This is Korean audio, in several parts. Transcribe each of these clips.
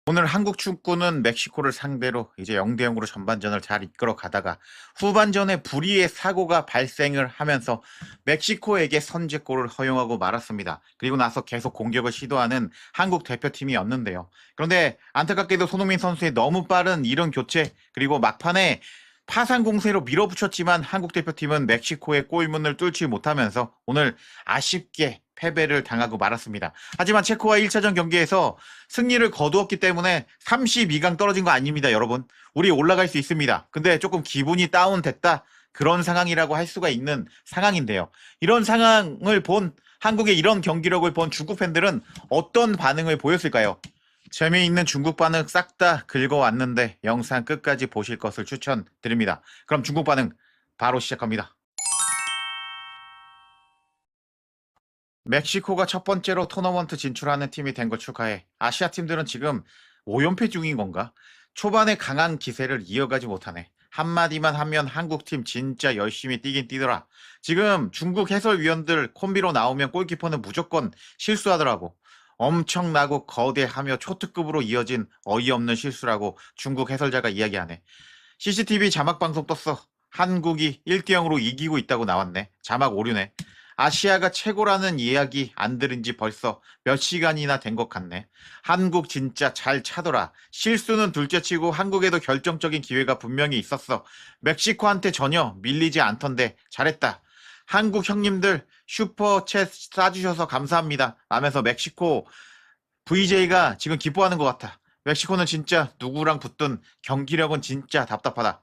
오늘 한국 축구는 멕시코를 상대로 이제 0대 0으로 전반전을 잘 이끌어 가다가 후반전에 불의의 사고가 발생을 하면서 멕시코에게 선제골을 허용하고 말았습니다. 그리고 나서 계속 공격을 시도하는 한국 대표팀이었는데요. 그런데 안타깝게도 손흥민 선수의 너무 빠른 이런 교체 그리고 막판에 파상 공세로 밀어붙였지만 한국 대표팀은 멕시코의 골문을 뚫지 못하면서 오늘 아쉽게 패배를 당하고 말았습니다. 하지만 체코와 1차전 경기에서 승리를 거두었기 때문에 32강 떨어진 거 아닙니다, 여러분. 우리 올라갈 수 있습니다. 근데 조금 기분이 다운됐다. 그런 상황이라고 할 수가 있는 상황인데요. 이런 상황을 본 한국의 이런 경기력을 본 중국 팬들은 어떤 반응을 보였을까요? 재미있는 중국 반응 싹 다 긁어왔는데 영상 끝까지 보실 것을 추천드립니다. 그럼 중국 반응 바로 시작합니다. 멕시코가 첫 번째로 토너먼트 진출하는 팀이 된 걸 축하해. 아시아 팀들은 지금 5연패 중인 건가? 초반에 강한 기세를 이어가지 못하네. 한마디만 하면 한국팀 진짜 열심히 뛰긴 뛰더라. 지금 중국 해설위원들 콤비로 나오면 골키퍼는 무조건 실수하더라고. 엄청나고 거대하며 초특급으로 이어진 어이없는 실수라고 중국 해설자가 이야기하네. CCTV 자막 방송 떴어. 한국이 1대 0으로 이기고 있다고 나왔네. 자막 오류네. 아시아가 최고라는 이야기 안 들은 지 벌써 몇 시간이나 된 것 같네. 한국 진짜 잘 차더라. 실수는 둘째치고 한국에도 결정적인 기회가 분명히 있었어. 멕시코한테 전혀 밀리지 않던데 잘했다. 한국 형님들 슈퍼챗 쏴주셔서 감사합니다. 라면서 멕시코 VJ가 지금 기뻐하는 것 같아. 멕시코는 진짜 누구랑 붙든 경기력은 진짜 답답하다.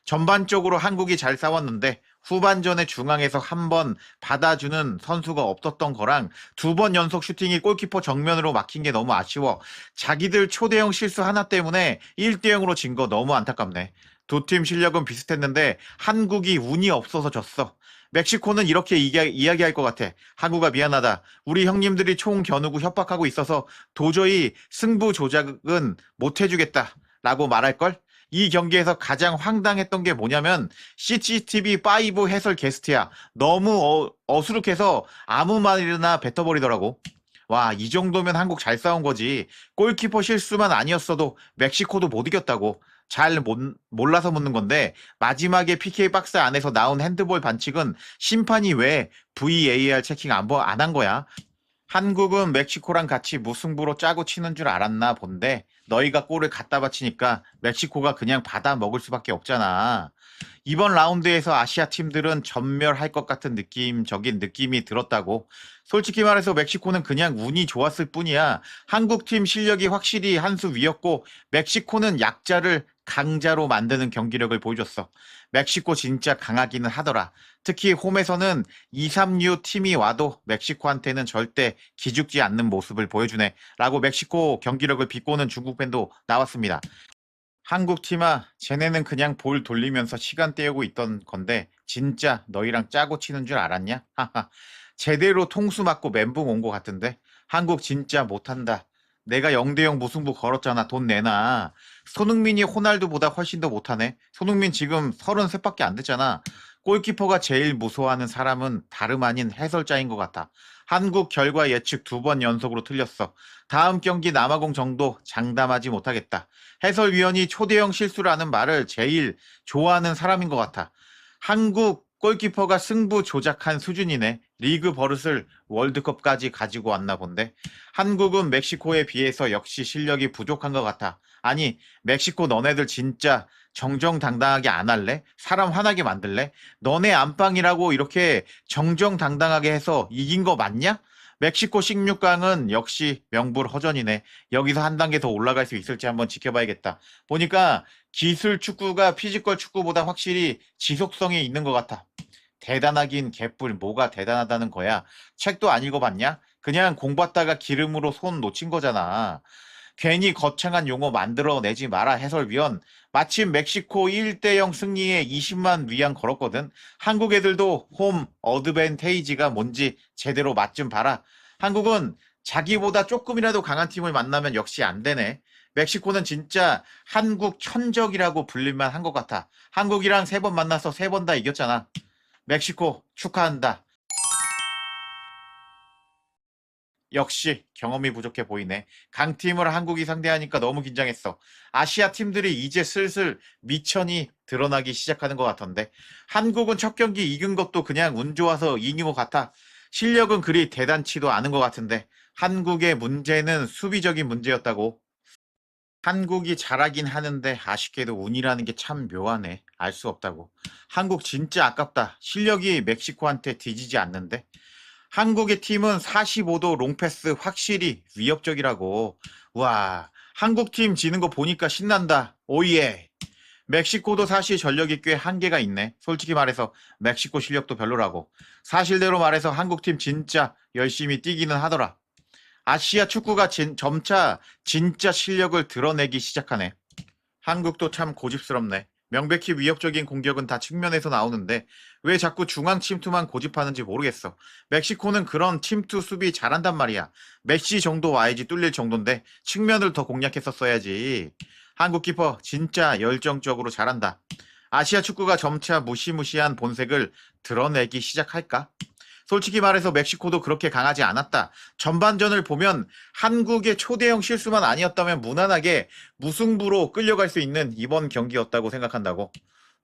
전반적으로 한국이 잘 싸웠는데 후반전에 중앙에서 한 번 받아주는 선수가 없었던 거랑 두 번 연속 슈팅이 골키퍼 정면으로 막힌 게 너무 아쉬워. 자기들 초대형 실수 하나 때문에 1대 0으로 진 거 너무 안타깝네. 두 팀 실력은 비슷했는데 한국이 운이 없어서 졌어. 멕시코는 이렇게 이야기할 것 같아. 한국아 미안하다. 우리 형님들이 총 겨누고 협박하고 있어서 도저히 승부 조작은 못 해주겠다. 라고 말할걸? 이 경기에서 가장 황당했던 게 뭐냐면 CCTV5 해설 게스트야. 너무 어수룩해서 아무 말이나 뱉어버리더라고. 와, 이 정도면 한국 잘 싸운 거지. 골키퍼 실수만 아니었어도 멕시코도 못 이겼다고. 몰라서 묻는 건데 마지막에 PK 박스 안에서 나온 핸드볼 반칙은 심판이 왜 VAR 체킹 안 한 거야? 한국은 멕시코랑 같이 무승부로 짜고 치는 줄 알았나 본데 너희가 골을 갖다 바치니까 멕시코가 그냥 받아 먹을 수밖에 없잖아. 이번 라운드에서 아시아 팀들은 전멸할 것 같은 느낌적인 느낌이 들었다고. 솔직히 말해서 멕시코는 그냥 운이 좋았을 뿐이야. 한국 팀 실력이 확실히 한 수 위였고 멕시코는 약자를 강자로 만드는 경기력을 보여줬어. 멕시코 진짜 강하기는 하더라. 특히 홈에서는 2-3류 팀이 와도 멕시코한테는 절대 기죽지 않는 모습을 보여주네. 라고 멕시코 경기력을 비꼬는 중국 팬도 나왔습니다. 한국 팀아, 쟤네는 그냥 볼 돌리면서 시간 때우고 있던 건데 진짜 너희랑 짜고 치는 줄 알았냐? 하하. 제대로 통수 맞고 멘붕 온 것 같은데 한국 진짜 못한다. 내가 0대 0 무승부 걸었잖아. 돈 내놔. 손흥민이 호날두보다 훨씬 더 못하네. 손흥민 지금 33밖에 안 됐잖아. 골키퍼가 제일 무서워하는 사람은 다름 아닌 해설자인 것 같아. 한국 결과 예측 2번 연속으로 틀렸어. 다음 경기 남아공 정도 장담하지 못하겠다. 해설위원이 초대형 실수라는 말을 제일 좋아하는 사람인 것 같아. 한국 골키퍼가 승부 조작한 수준이네. 리그 버릇을 월드컵까지 가지고 왔나 본데. 한국은 멕시코에 비해서 역시 실력이 부족한 것 같아. 아니, 멕시코 너네들 진짜 정정당당하게 안 할래? 사람 화나게 만들래? 너네 안방이라고 이렇게 정정당당하게 해서 이긴 거 맞냐? 멕시코 16강은 역시 명불허전이네. 여기서 한 단계 더 올라갈 수 있을지 한번 지켜봐야겠다. 보니까 기술 축구가 피지컬 축구보다 확실히 지속성이 있는 것 같아. 대단하긴 개뿔 뭐가 대단하다는 거야. 책도 안 읽어봤냐? 그냥 공부하다가 기름으로 손 놓친 거잖아. 괜히 거창한 용어 만들어내지 마라 해설위원. 마침 멕시코 1대 0 승리에 20만 위안 걸었거든. 한국 애들도 홈 어드밴테이지가 뭔지 제대로 맛 좀 봐라. 한국은 자기보다 조금이라도 강한 팀을 만나면 역시 안 되네. 멕시코는 진짜 한국 천적이라고 불릴만 한 것 같아. 한국이랑 3번 만나서 3번 다 이겼잖아. 멕시코 축하한다. 역시 경험이 부족해 보이네. 강팀을 한국이 상대하니까 너무 긴장했어. 아시아 팀들이 이제 슬슬 미천이 드러나기 시작하는 것 같던데. 한국은 첫 경기 이긴 것도 그냥 운 좋아서 이긴 것 같아. 실력은 그리 대단치도 않은 것 같은데. 한국의 문제는 수비적인 문제였다고. 한국이 잘하긴 하는데 아쉽게도 운이라는 게 참 묘하네. 알 수 없다고. 한국 진짜 아깝다. 실력이 멕시코한테 뒤지지 않는데. 한국의 팀은 45도 롱패스 확실히 위협적이라고. 와, 한국 팀 지는 거 보니까 신난다. 오예. 멕시코도 사실 전력이 꽤 한계가 있네. 솔직히 말해서 멕시코 실력도 별로라고. 사실대로 말해서 한국 팀 진짜 열심히 뛰기는 하더라. 아시아 축구가 점차 진짜 실력을 드러내기 시작하네. 한국도 참 고집스럽네. 명백히 위협적인 공격은 다 측면에서 나오는데 왜 자꾸 중앙 침투만 고집하는지 모르겠어. 멕시코는 그런 침투 수비 잘한단 말이야. 메시 정도 와야지 뚫릴 정도인데 측면을 더 공략했었어야지. 한국 키퍼 진짜 열정적으로 잘한다. 아시아 축구가 점차 무시무시한 본색을 드러내기 시작할까? 솔직히 말해서 멕시코도 그렇게 강하지 않았다. 전반전을 보면 한국의 초대형 실수만 아니었다면 무난하게 무승부로 끌려갈 수 있는 이번 경기였다고 생각한다고.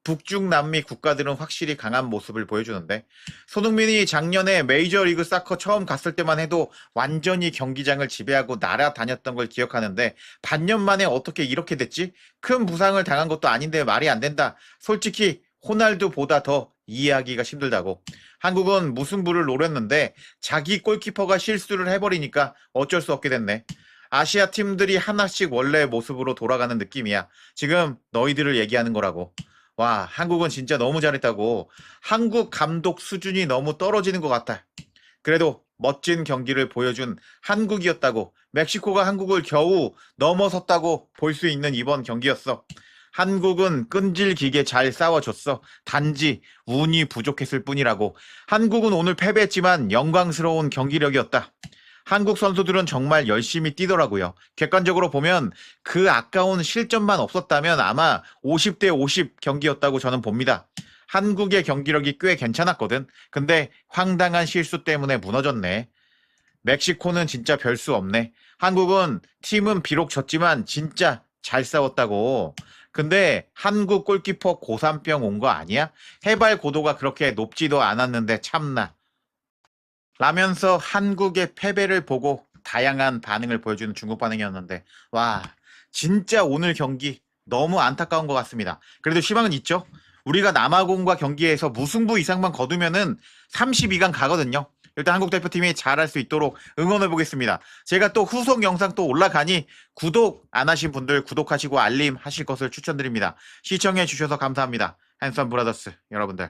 북중 남미 국가들은 확실히 강한 모습을 보여주는데 손흥민이 작년에 메이저리그 사커 처음 갔을 때만 해도 완전히 경기장을 지배하고 날아다녔던 걸 기억하는데 반년 만에 어떻게 이렇게 됐지? 큰 부상을 당한 것도 아닌데 말이 안 된다. 솔직히 호날두보다 더 이해하기가 힘들다고. 한국은 무승부를 노렸는데 자기 골키퍼가 실수를 해버리니까 어쩔 수 없게 됐네. 아시아 팀들이 하나씩 원래의 모습으로 돌아가는 느낌이야. 지금 너희들을 얘기하는 거라고. 와, 한국은 진짜 너무 잘했다고. 한국 감독 수준이 너무 떨어지는 것 같아. 그래도 멋진 경기를 보여준 한국이었다고. 멕시코가 한국을 겨우 넘어섰다고 볼 수 있는 이번 경기였어. 한국은 끈질기게 잘 싸워줬어. 단지 운이 부족했을 뿐이라고. 한국은 오늘 패배했지만 영광스러운 경기력이었다. 한국 선수들은 정말 열심히 뛰더라고요. 객관적으로 보면 그 아까운 실점만 없었다면 아마 50대 50 경기였다고 저는 봅니다. 한국의 경기력이 꽤 괜찮았거든. 근데 황당한 실수 때문에 무너졌네. 멕시코는 진짜 별 수 없네. 한국은 팀은 비록 졌지만 진짜 잘 싸웠다고. 근데 한국 골키퍼 고산병 온 거 아니야? 해발 고도가 그렇게 높지도 않았는데 참나. 라면서 한국의 패배를 보고 다양한 반응을 보여주는 중국 반응이었는데 와 진짜 오늘 경기 너무 안타까운 것 같습니다. 그래도 희망은 있죠. 우리가 남아공과 경기에서 무승부 이상만 거두면은 32강 가거든요. 일단 한국 대표팀이 잘할 수 있도록 응원해 보겠습니다. 제가 또 후속 영상 또 올라가니 구독 안 하신 분들 구독하시고 알림 하실 것을 추천드립니다. 시청해 주셔서 감사합니다. 핸섬 브라더스 여러분들.